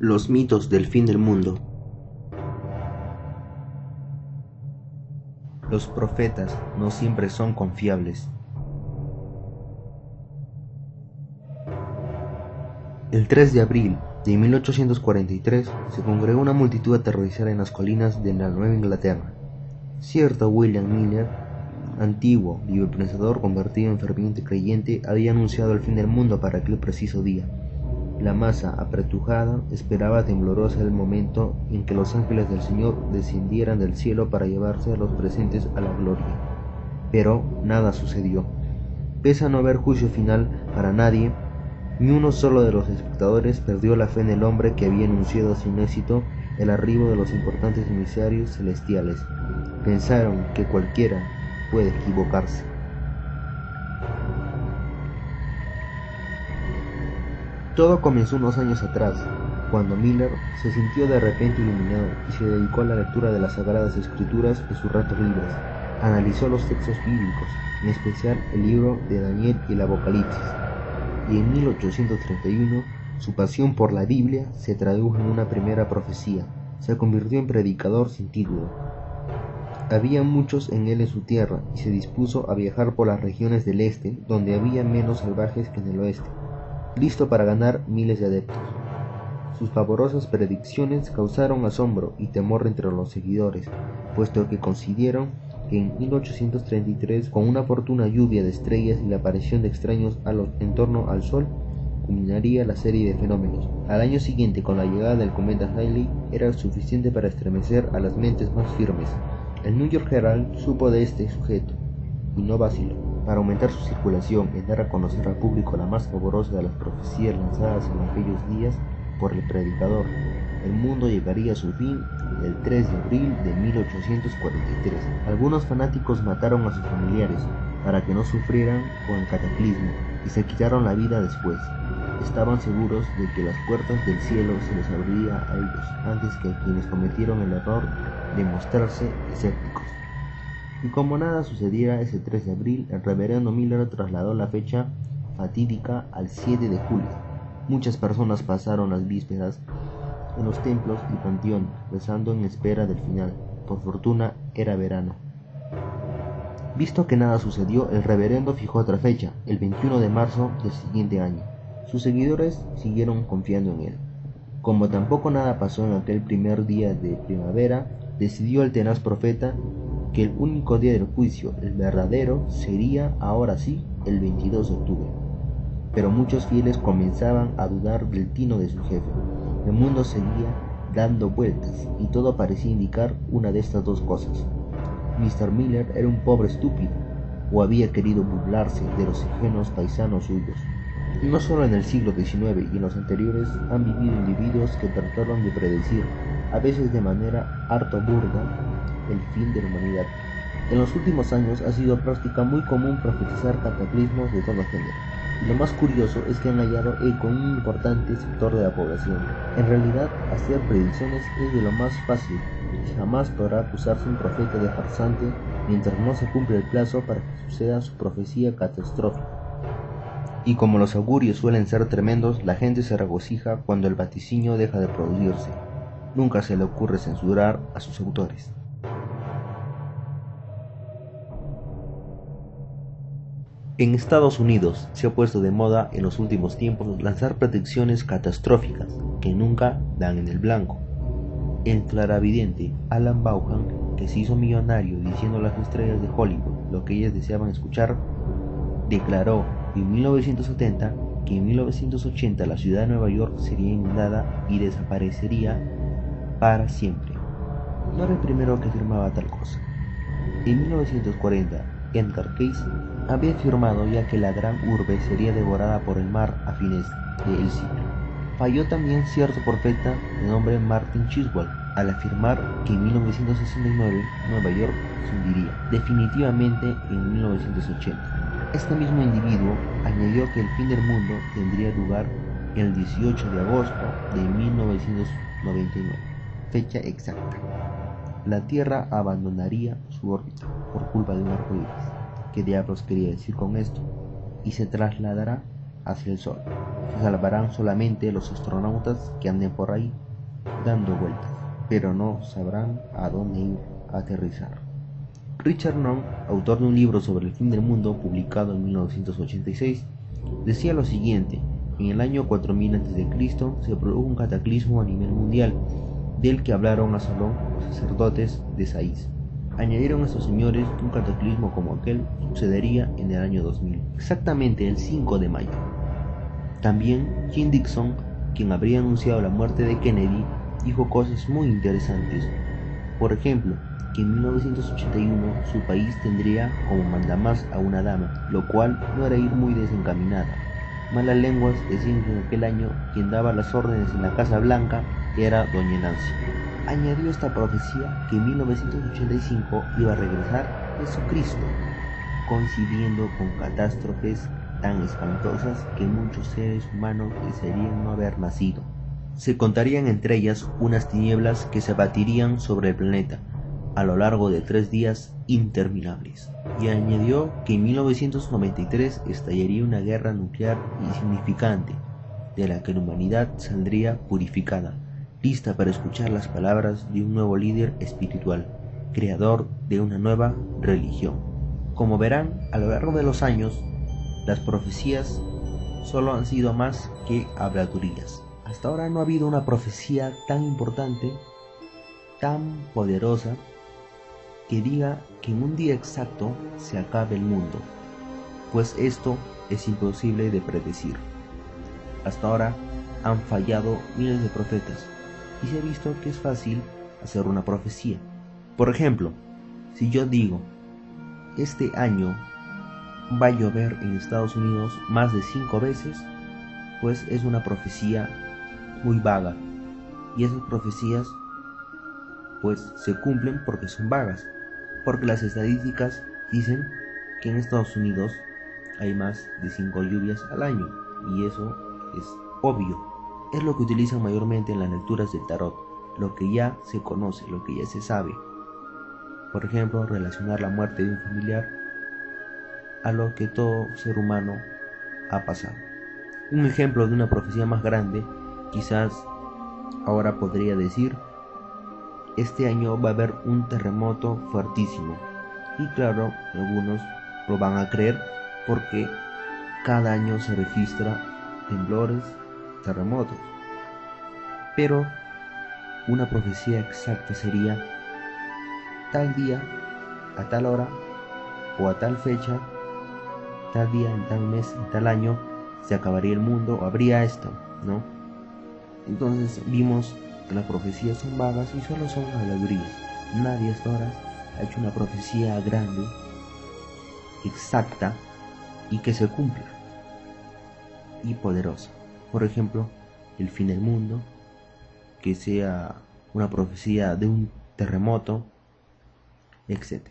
Los mitos del fin del mundo. Los profetas no siempre son confiables. El 3 de abril de 1843 se congregó una multitud aterrorizada en las colinas de la Nueva Inglaterra. Cierto William Miller, antiguo librepensador convertido en ferviente creyente, había anunciado el fin del mundo para aquel preciso día. La masa apretujada esperaba temblorosa el momento en que los ángeles del Señor descendieran del cielo para llevarse a los presentes a la gloria. Pero nada sucedió. Pese a no haber juicio final para nadie, ni uno solo de los espectadores perdió la fe en el hombre que había anunciado sin éxito el arribo de los importantes emisarios celestiales. Pensaron que cualquiera puede equivocarse. Todo comenzó unos años atrás, cuando Miller se sintió de repente iluminado y se dedicó a la lectura de las Sagradas Escrituras en sus ratos libres. Analizó los textos bíblicos, en especial el libro de Daniel y el Apocalipsis, y en 1831 su pasión por la Biblia se tradujo en una primera profecía. Se convirtió en predicador sin título. Había muchos en él en su tierra y se dispuso a viajar por las regiones del este, donde había menos salvajes que en el oeste, listo para ganar miles de adeptos. Sus pavorosas predicciones causaron asombro y temor entre los seguidores, puesto que consideraron que en 1833, con una fortuna lluvia de estrellas y la aparición de extraños en torno al Sol, culminaría la serie de fenómenos. Al año siguiente, con la llegada del cometa Halley, era suficiente para estremecer a las mentes más firmes. El New York Herald supo de este sujeto y no vaciló. Para aumentar su circulación y dar a conocer al público la más pavorosa de las profecías lanzadas en aquellos días por el predicador, el mundo llegaría a su fin el 3 de abril de 1843. Algunos fanáticos mataron a sus familiares para que no sufrieran con el cataclismo y se quitaron la vida después. Estaban seguros de que las puertas del cielo se les abriría a ellos antes que a quienes cometieron el error de mostrarse escépticos. Y como nada sucediera ese 3 de abril, el reverendo Miller trasladó la fecha fatídica al 7 de julio. Muchas personas pasaron las vísperas en los templos y panteones, rezando en espera del final. Por fortuna era verano. Visto que nada sucedió, el reverendo fijó otra fecha, el 21 de marzo del siguiente año. Sus seguidores siguieron confiando en él. Como tampoco nada pasó en aquel primer día de primavera, decidió el tenaz profeta que el único día del juicio, el verdadero, sería ahora sí el 22 de octubre. Pero muchos fieles comenzaban a dudar del tino de su jefe. El mundo seguía dando vueltas y todo parecía indicar una de estas dos cosas. Mr. Miller era un pobre estúpido o había querido burlarse de los ingenuos paisanos suyos. No solo en el siglo XIX y en los anteriores han vivido individuos que trataron de predecir, a veces de manera harto burda, el fin de la humanidad. En los últimos años ha sido práctica muy común profetizar cataclismos de todo género. Y lo más curioso es que han hallado eco en un importante sector de la población. En realidad, hacer predicciones es de lo más fácil y jamás podrá acusarse un profeta de farsante mientras no se cumple el plazo para que suceda su profecía catastrófica. Y como los augurios suelen ser tremendos, la gente se regocija cuando el vaticinio deja de producirse. Nunca se le ocurre censurar a sus autores. En Estados Unidos se ha puesto de moda en los últimos tiempos lanzar predicciones catastróficas que nunca dan en el blanco. El claravidente Alan Vaughan, que se hizo millonario diciendo a las estrellas de Hollywood lo que ellas deseaban escuchar, declaró en 1970 que en 1980 la ciudad de Nueva York sería inundada y desaparecería para siempre. No era el primero que afirmaba tal cosa. En 1940, Edgar Cayce había afirmado ya que la gran urbe sería devorada por el mar a fines del siglo. Falló también cierto profeta de nombre Martin Chisholm al afirmar que en 1969 Nueva York se hundiría definitivamente en 1980. Este mismo individuo añadió que el fin del mundo tendría lugar el 18 de agosto de 1999, fecha exacta. La Tierra abandonaría su órbita por culpa de un arco iris. ¿Qué diablos quería decir con esto? Y se trasladará hacia el Sol. Se salvarán solamente los astronautas que anden por ahí dando vueltas, pero no sabrán a dónde ir a aterrizar. Richard Nunn, autor de un libro sobre el fin del mundo publicado en 1986, decía lo siguiente: en el año 4000 a.C. se produjo un cataclismo a nivel mundial, del que hablaron a Salón los sacerdotes de Sais. Añadieron estos señores que un cataclismo como aquel sucedería en el año 2000, exactamente el 5 de mayo. También Jim Dixon, quien habría anunciado la muerte de Kennedy, dijo cosas muy interesantes. Por ejemplo, que en 1981 su país tendría como mandamás a una dama, lo cual no era ir muy desencaminada. Malas lenguas decían que en aquel año quien daba las órdenes en la Casa Blanca era doña Nancy. Añadió esta profecía que en 1985 iba a regresar Jesucristo, coincidiendo con catástrofes tan espantosas que muchos seres humanos desearían no haber nacido. Se contarían entre ellas unas tinieblas que se abatirían sobre el planeta a lo largo de 3 días interminables. Y añadió que en 1993 estallaría una guerra nuclear insignificante, de la que la humanidad saldría purificada, lista para escuchar las palabras de un nuevo líder espiritual, creador de una nueva religión. Como verán, a lo largo de los años, las profecías solo han sido más que habladurías. Hasta ahora no ha habido una profecía tan importante, tan poderosa, que diga que en un día exacto se acabe el mundo, pues esto es imposible de predecir. Hasta ahora han fallado miles de profetas y se ha visto que es fácil hacer una profecía. Por ejemplo, si yo digo, este año va a llover en Estados Unidos más de 5 veces, pues es una profecía muy vaga, y esas profecías pues se cumplen porque son vagas, porque las estadísticas dicen que en Estados Unidos hay más de 5 lluvias al año, y eso es obvio. Es lo que utilizan mayormente en las lecturas del tarot, lo que ya se conoce, lo que ya se sabe. Por ejemplo, relacionar la muerte de un familiar a lo que todo ser humano ha pasado. Un ejemplo de una profecía más grande, quizás ahora podría decir: este año va a haber un terremoto fuertísimo. Y claro, algunos lo van a creer porque cada año se registra temblores, terremotos. Pero una profecía exacta sería: tal día, a tal hora, o a tal fecha, tal día, en tal mes, en tal año, se acabaría el mundo, o habría esto, ¿no? Entonces vimos que las profecías son vagas y solo son habladurías. Nadie hasta ahora ha hecho una profecía grande, exacta y que se cumpla, y poderosa. Por ejemplo, el fin del mundo, que sea una profecía de un terremoto, etc.